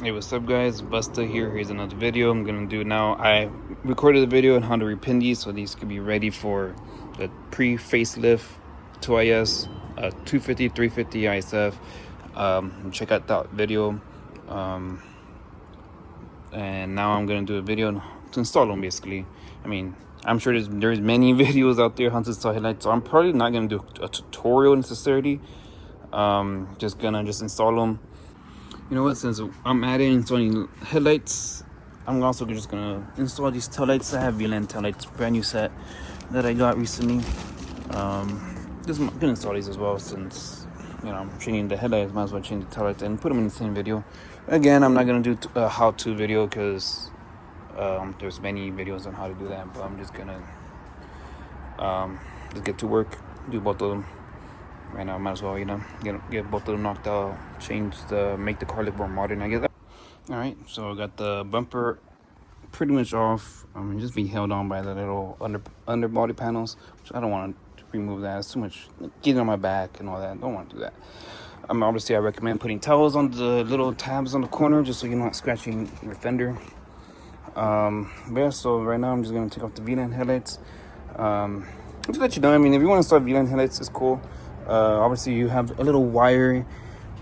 Hey, what's up guys, Busta here. Here's another video I'm gonna do now. I recorded a video on how to repin these so these could be ready for the pre-facelift 2IS 250 350 ISF. Check out that video, and now I'm gonna do a video to install them. Basically, I mean, I'm sure there's many videos out there how to install headlights, so I'm probably not gonna do a tutorial necessarily. Just gonna install them. You know what, since I'm adding installing headlights, I'm also just gonna install these taillights. I have Vland taillights, brand new set that I got recently. Just gonna install these as well, since you know I'm changing the headlights. Might as well change the taillights and put them in the same video. Again, I'm not gonna do a how-to video because there's many videos on how to do that, but I'm just gonna just get to work, do both of them. Right now, I might as well, get both of them knocked out, make the car look more modern, I guess. All right, so I got the bumper pretty much off. Just be held on by the little underbody panels, which I don't want to remove that. It's too much getting on my back and all that. Don't want to do that. Obviously, I recommend putting towels on the little tabs on the corner just so you're not scratching your fender. But yeah, so right now I'm just gonna take off the Vland headlights. Just to let you know, if you want to install Vland headlights, it's cool. Obviously you have a little wire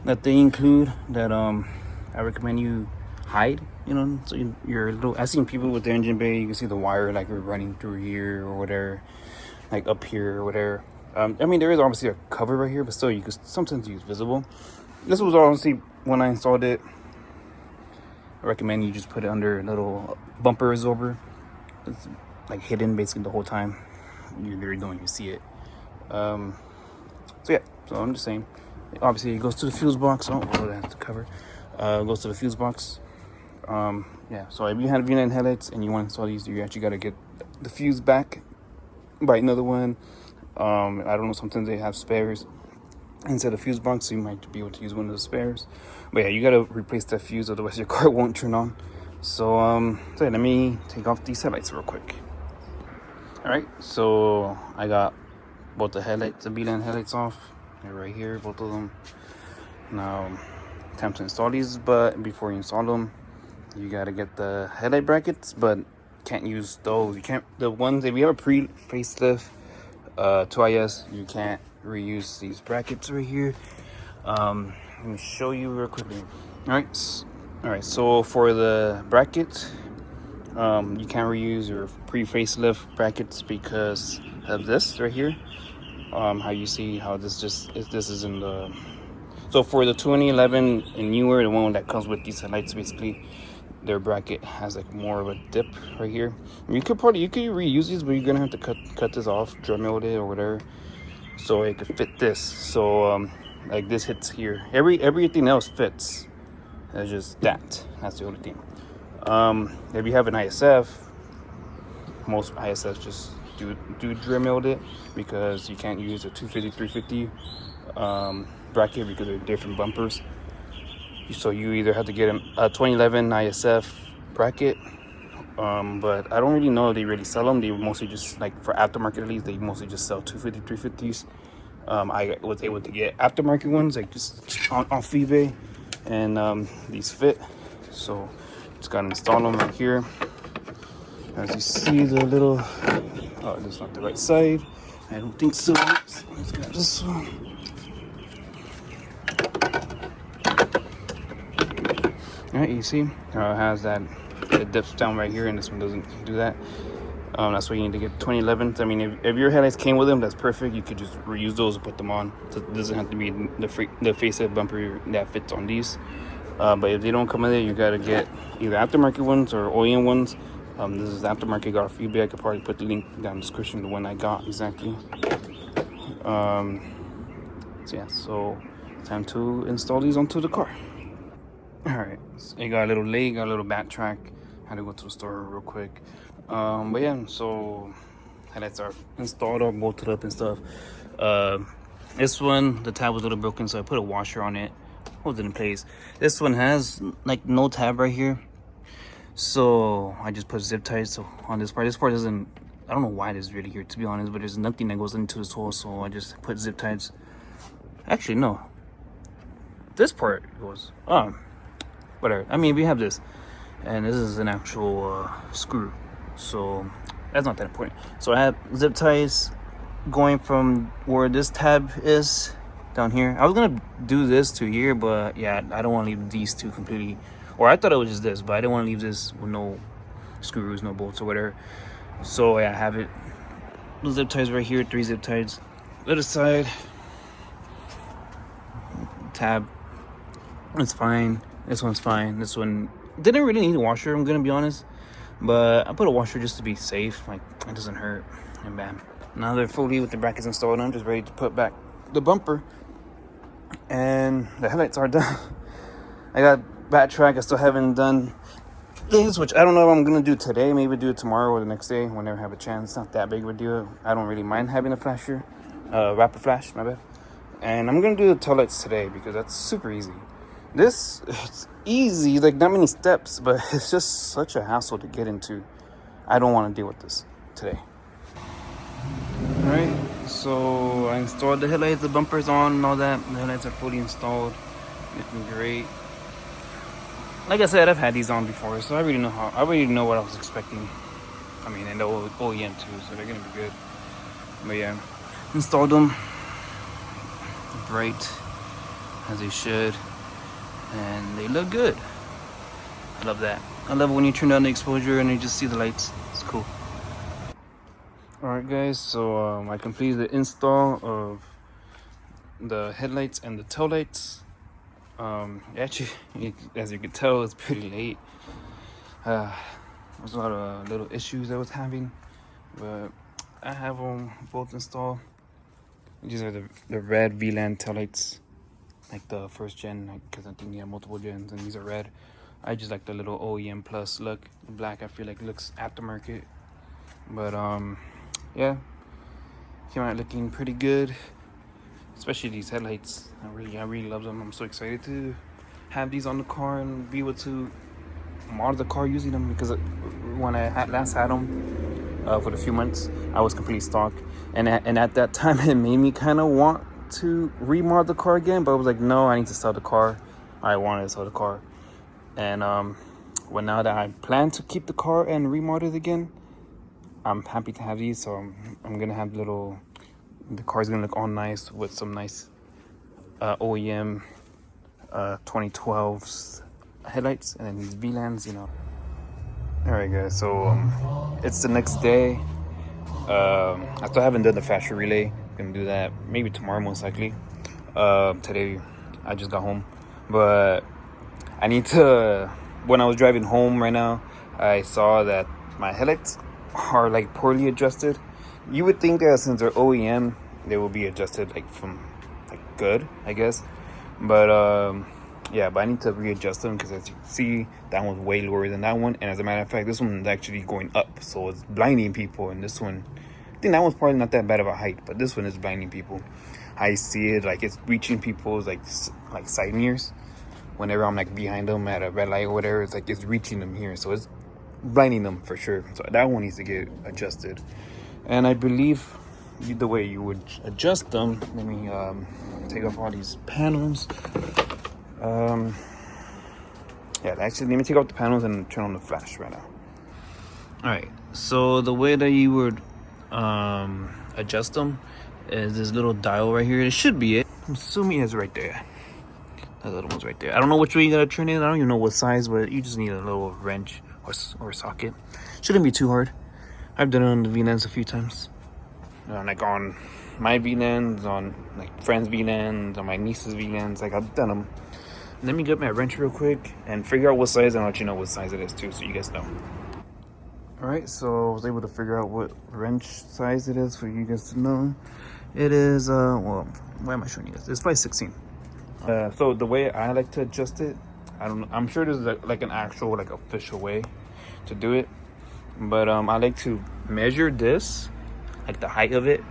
that they include that I recommend you hide, so you're a little. I've seen people with their engine bay, you can see the wire like running through here or whatever, like up here or whatever. There is obviously a cover right here, but still you can sometimes use visible. This was honestly when I installed it. I recommend you just put it under a little bumper absorber. It's like hidden basically the whole time. You literally don't even see it. So yeah, so I'm just saying, obviously it goes to the fuse box. Oh, that's the cover. Goes to the fuse box. Yeah, so if you have Vland headlights and you want to install these, you actually got to get the fuse back, buy another one. I don't know, sometimes they have spares inside the fuse box, so you might be able to use one of the spares. But yeah, you got to replace that fuse, otherwise your car won't turn on. So so yeah, let me take off these headlights real quick. All right, so I got both the headlights, the Vland headlights off. They're right here, both of them. Now, time to install these, but before you install them, you gotta get the headlight brackets, but can't use those. You can't, the ones, if you have a pre-facelift 2IS, you can't reuse these brackets right here. Let me show you real quickly. All right, so for the bracket, you can't reuse your pre-facelift brackets because of this right here. How you see how this is in the, so for the 2011 and newer, the one that comes with these headlights, basically their bracket has like more of a dip right here. You could reuse these, but you're gonna have to cut this off, drum mill it or whatever, so it could fit this. So like this hits here, everything else fits. It's just that's the only thing. If you have an ISF, most ISFs just do drum milled it, because you can't use a 250 350 bracket because they're different bumpers. So you either have to get a 2011 ISF bracket, but I don't really know if they really sell them. They mostly just, like for aftermarket at least, they mostly just sell 250 350s. I was able to get aftermarket ones like just off eBay, and these fit, so just gotta install them right here. As you see, the little, oh, that's not the right side. I don't think so. Let's get this one. All right, you see how it has that, it dips down right here, and this one doesn't do that. That's why you need to get 2011s. If your headlights came with them, that's perfect. You could just reuse those and put them on. So it doesn't have to be the facelift bumper that fits on these. But if they don't come in there, you gotta get either aftermarket ones or OEM ones. This is aftermarket, got off eBay. I could probably put the link down in the description, the one I got exactly. So yeah, so time to install these onto the car. All right, so it got a little late, got a little backtrack. Had to go to the store real quick. But yeah, so headlights are installed or bolted up and stuff. This one, the tab was a little broken, so I put a washer on it, hold it in place. This one has like no tab right here, so I just put zip ties. So on this part doesn't, I don't know why this is really here, to be honest, but there's nothing that goes into this hole, so I just put zip ties. Actually, no, this part goes, well, whatever. I mean, we have this, and this is an actual screw, so that's not that important. So I have zip ties going from where this tab is down here. I was gonna do this to here, but yeah, I don't want to leave these two completely, or I thought it was just this, but I didn't want to leave this with no screws, no bolts or whatever. So yeah, I have it, the zip ties right here, 3 zip ties. Other side tab, it's fine. This one's fine. This one didn't really need a washer, I'm gonna be honest, but I put a washer just to be safe, like it doesn't hurt. And bam, now they're fully with the brackets installed. I'm just ready to put back the bumper, and the headlights are done. I got backtrack. I still haven't done this, which I don't know if I'm gonna do today. Maybe do it tomorrow or the next day whenever I have a chance. It's not that big of a deal. I don't really mind having a flasher, rapid flash, my bad. And I'm gonna do the tail lights today because that's super easy. This, it's easy, like not many steps, but it's just such a hassle to get into. I don't want to deal with this today. All right, so I installed the headlights, the bumpers on and all that. The headlights are fully installed, looking great. Like I said, I've had these on before, so I already know what I was expecting. I mean, and the OEM too, so they're gonna be good. But yeah, installed them bright as they should, and they look good. I love that. I love it when you turn down the exposure and you just see the lights. It's cool. All right, guys. So I completed the install of the headlights and the tail lights. Actually, as you can tell, it's pretty late. There's a lot of little issues I was having, but I have them both installed. These are the red Vland taillights, like the first gen, because I think you have multiple gens, and these are red. I just like the little OEM plus look. The black, I feel like looks aftermarket, but yeah, came out looking pretty good. Especially these headlights, I really love them. I'm so excited to have these on the car and be able to mod the car using them, because when I last had them for a few months, I was completely stock, and at that time it made me kind of want to remod the car again, but I was like, no, I need to sell the car. I wanted to sell the car, and when now that I plan to keep the car and remod it again, I'm happy to have these. So I'm gonna have the car's gonna look all nice with some nice OEM 2012s headlights, and then these Vlands, you know. All right, guys, so it's the next day. I still haven't done the flasher relay. Gonna do that maybe tomorrow, most likely. Today I just got home, but I need to, when I was driving home right now, I saw that my headlights are like poorly adjusted. You would think that since they're OEM, they will be adjusted like from like good, I guess. But yeah, but I need to readjust them, because as you can see, that one's way lower than that one. And as a matter of fact, this one's actually going up, so it's blinding people. And this one, I think that one's probably not that bad of a height, but this one is blinding people. I see it like it's reaching people's like side mirrors. Whenever I'm like behind them at a red light or whatever, it's like it's reaching them here, so it's blinding them for sure. So that one needs to get adjusted. And I believe the way you would adjust them, let me take off all these panels. Yeah, actually, let me take off the panels and turn on the flash right now. All right, so the way that you would adjust them is this little dial right here. It should be it. I'm assuming it's right there. That little one's right there. I don't know which way you gotta turn it. I don't even know what size, but you just need a little wrench or socket. Shouldn't be too hard. I've done it on the Vlands a few times. Like on my Vlands, on like friends' Vlands, on my niece's Vlands. Like I've done them. Let me get my wrench real quick and figure out what size, and I'll let you know what size it is too, so you guys know. All right, so I was able to figure out what wrench size it is for you guys to know. It is well, why am I showing you this? It's probably 16. So the way I like to adjust it, I don't know, I'm sure there's like an actual like official way to do it, but I like to measure this, like the height of it,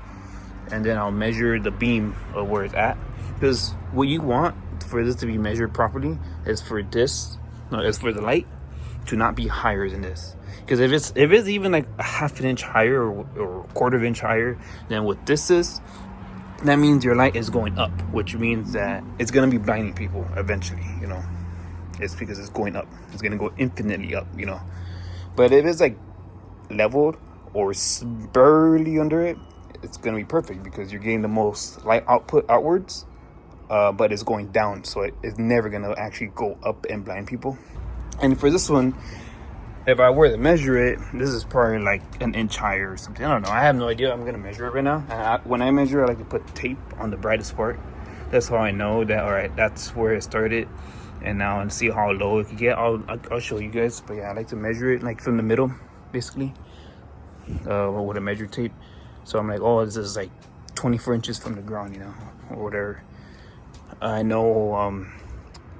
and then I'll measure the beam of where it's at, because what you want for this to be measured properly is for this, no, it's for the light to not be higher than this. Because if it's even like a half an inch higher or a quarter of an inch higher than what this is, that means your light is going up, which means that it's gonna be blinding people eventually, you know. it's because it's going up. It's gonna go infinitely up, you know. But if it's like leveled or barely under it, it's gonna be perfect because you're getting the most light output outwards, but it's going down, so it's never gonna actually go up and blind people. And for this one, if I were to measure it, this is probably like an inch higher or something. I don't know. I have no idea. I'm gonna measure it right now. When I measure, I like to put tape on the brightest part. That's how I know that, all right, that's where it started. And now and see how low it can get. I'll show you guys. But yeah, I like to measure it like from the middle, basically, with a measure tape. So I'm like, oh, this is like 24 inches from the ground, you know, or whatever. I know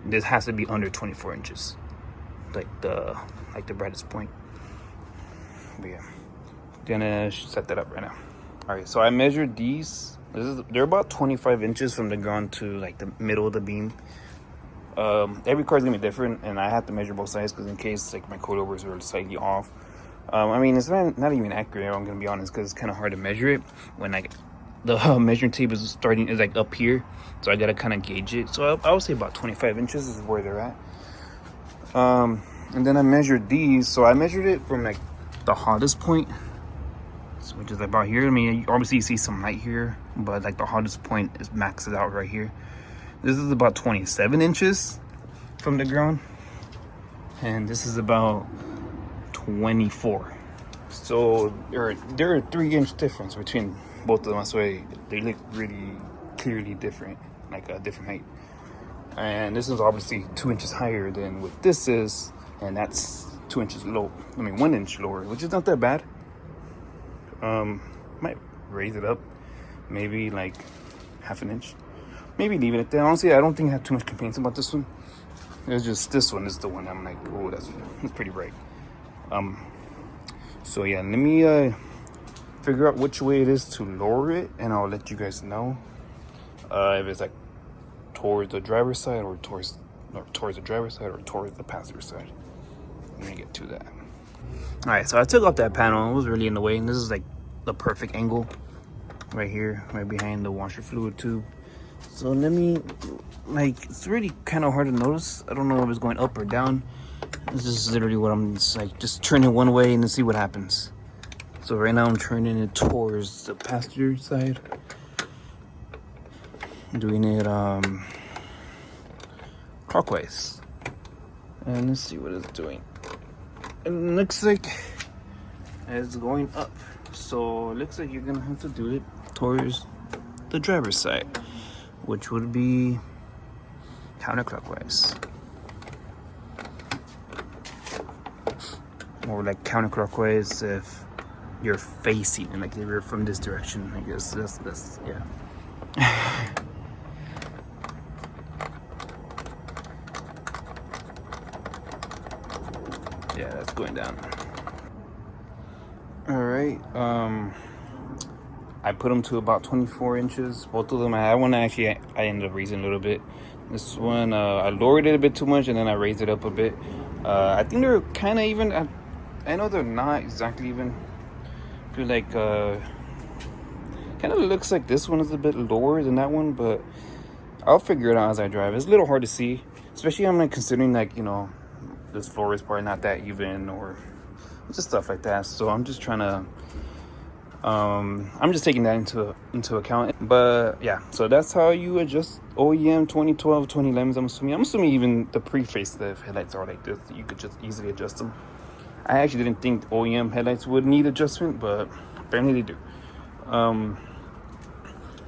this has to be under 24 inches, like the brightest point. But yeah, gonna set that up right now. All right, so I measured these. They're about 25 inches from the ground to like the middle of the beam. Every car is gonna be different, and I have to measure both sides because in case like my coilovers are slightly off. I mean, it's not even accurate, I'm gonna be honest, because it's kind of hard to measure it when like the measuring tape is like up here, so I gotta kind of gauge it. So I would say about 25 inches is where they're at. And then I measured these, so I measured it from like the hottest point, which is about here. I mean, obviously you see some light here, but like the hottest point is maxed out right here. This is about 27 inches from the ground, and this is about 24. So there are 3-inch difference between both of them. That's why they look really clearly different, like a different height. And this is obviously 2 inches higher than what this is, and that's 2 inches low. I mean, 1 inch lower, which is not that bad. Might raise it up, maybe like half an inch. Maybe leave it at that. Honestly, I don't think I have too much complaints about this one. It's just this one is the one I'm like, oh, that's pretty bright. So yeah, let me figure out which way it is to lower it, and I'll let you guys know if it's like towards the driver's side or towards the driver's side or towards the passenger side. Let me get to that. All right, so I took off that panel. It was really in the way, and this is like the perfect angle right here, right behind the washer fluid tube. So let me, like, it's really kind of hard to notice. I don't know if it's going up or down. This is literally what I'm just turning one way and then see what happens. So right now I'm turning it towards the passenger side. I'm doing it clockwise. And let's see what it's doing. It looks like it's going up. So it looks like you're gonna have to do it towards the driver's side, which would be counterclockwise. Or like counterclockwise if you're facing, and like if you're from this direction, I guess that's yeah. Yeah, that's going down. All right, I put them to about 24 inches. Both of them. I had one actually I ended up raising a little bit. This one I lowered it a bit too much, and then I raised it up a bit. I think they're kind of even. I know they're not exactly even. I feel like kind of looks like this one is a bit lower than that one, but I'll figure it out as I drive. It's a little hard to see, especially I'm like considering like, you know, this floor is probably not that even or just stuff like that. So I'm just trying to I'm just taking that into account. But yeah, so that's how you adjust OEM 2012 2011s. I'm assuming even the pre-facelift headlights are like this. You could just easily adjust them. I actually didn't think OEM headlights would need adjustment, but apparently they do.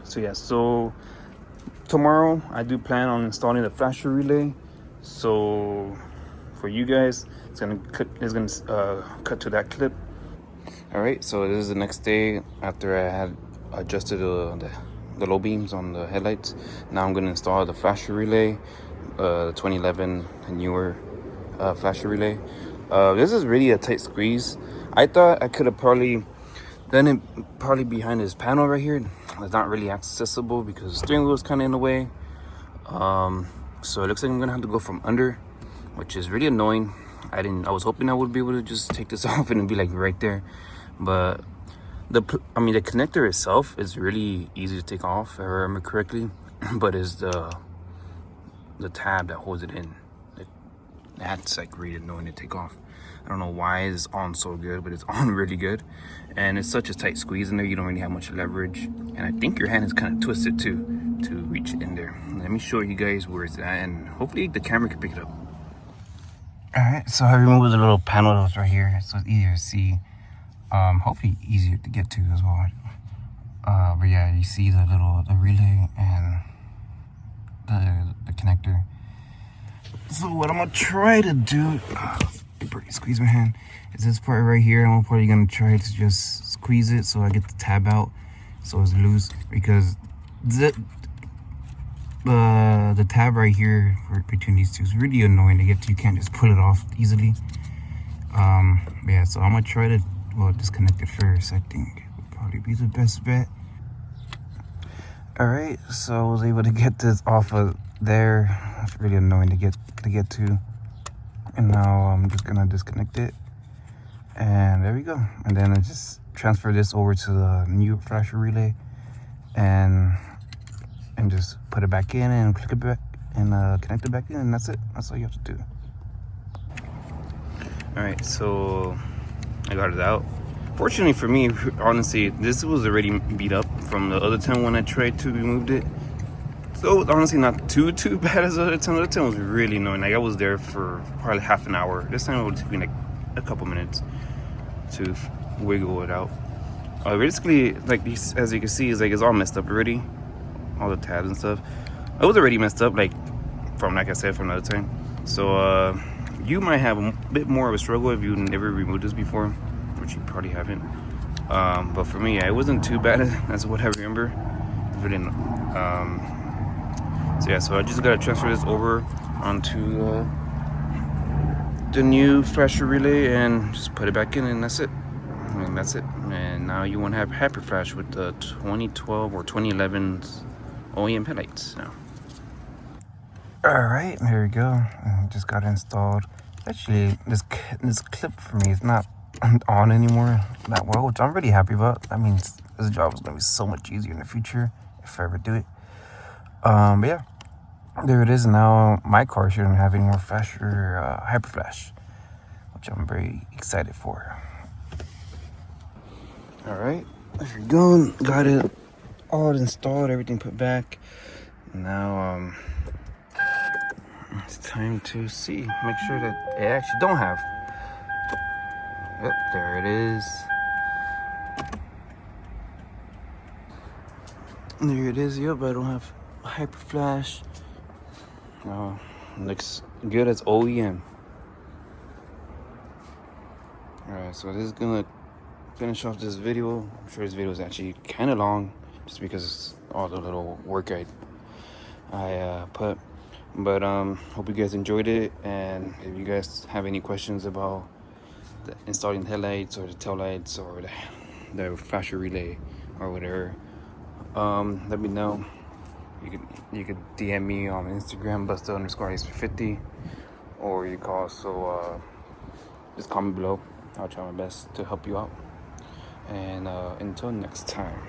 So yeah, so tomorrow I do plan on installing the flasher relay. So for you guys, it's gonna cut to that clip. All right, so this is the next day after I had adjusted the low beams on the headlights. Now I'm gonna install the flasher relay, the 2011 and newer flasher relay. This is really a tight squeeze. I thought I could have probably done it behind this panel right here. It's not really accessible because the steering wheel is kind of in the way. So it looks like I'm gonna have to go from under, which is really annoying. I was hoping I would be able to just take this off and it'd be like right there, but the connector itself is really easy to take off if I remember correctly, but it's the tab that holds it in. That's like really annoying to take off. I don't know why it's on so good, but it's on really good. And it's such a tight squeeze in there, you don't really have much leverage. And I think your hand is kind of twisted too to reach it in there. Let me show you guys where it's at, and hopefully the camera can pick it up. Alright, so I removed the little panels right here, so it's easier to see. Hopefully easier to get to as well. But yeah, you see the relay and the connector. So what I'm gonna try to do, pretty squeeze my hand, is this part right here. I'm probably gonna try to just squeeze it so I get the tab out, so it's loose, because the tab right here between these two is really annoying to get to. You can't just pull it off easily. Yeah, so I'm gonna try to disconnect it first. I think would probably be the best bet. All right, so I was able to get this off of there. It's really annoying to get to. And now I'm just gonna disconnect it, and there we go. And then I just transfer this over to the new flasher relay, and just put it back in and click it back and connect it back in, and that's it. That's all you have to do. All right, so I got it out. Fortunately for me, honestly, this was already beat up from the other time when I tried to remove it. So honestly, not too bad as the other time. The other time was really annoying. Like I was there for probably half an hour. This time it would take me like a couple minutes to wiggle it out. Basically, like as you can see, it's all messed up already. All the tabs and stuff. It was already messed up, like I said, from the other time. So you might have a bit more of a struggle if you never removed this before, which you probably haven't. But for me, yeah, it wasn't too bad as what I remember. Really. So yeah, so I just gotta transfer this over onto the new flasher relay and just put it back in, and that's it. And that's it. And now you won't have Hyper Flash with the 2012 or 2011 OEM headlights now. All right, there we go. Just got it installed. Actually, this clip for me is not on anymore that well, which I'm really happy about. That means this job is gonna be so much easier in the future if I ever do it. But yeah, there it is. Now my car shouldn't have any more flasher Hyper Flash, which I'm very excited for. All right, there we go. Got it all installed, everything put back. Now it's time to see, make sure that it actually don't have. Yep, there it is. There it is. Yep, I don't have a Hyper Flash. Oh, looks good as OEM. Alright, so this is gonna finish off this video. I'm sure this video is actually kind of long, just because all the little work I put. But hope you guys enjoyed it, and if you guys have any questions about installing the headlights or the tail lights or the flasher relay or whatever, let me know. You could DM me on Instagram, Busta_IS350, or you can also just comment below. I'll try my best to help you out. And until next time.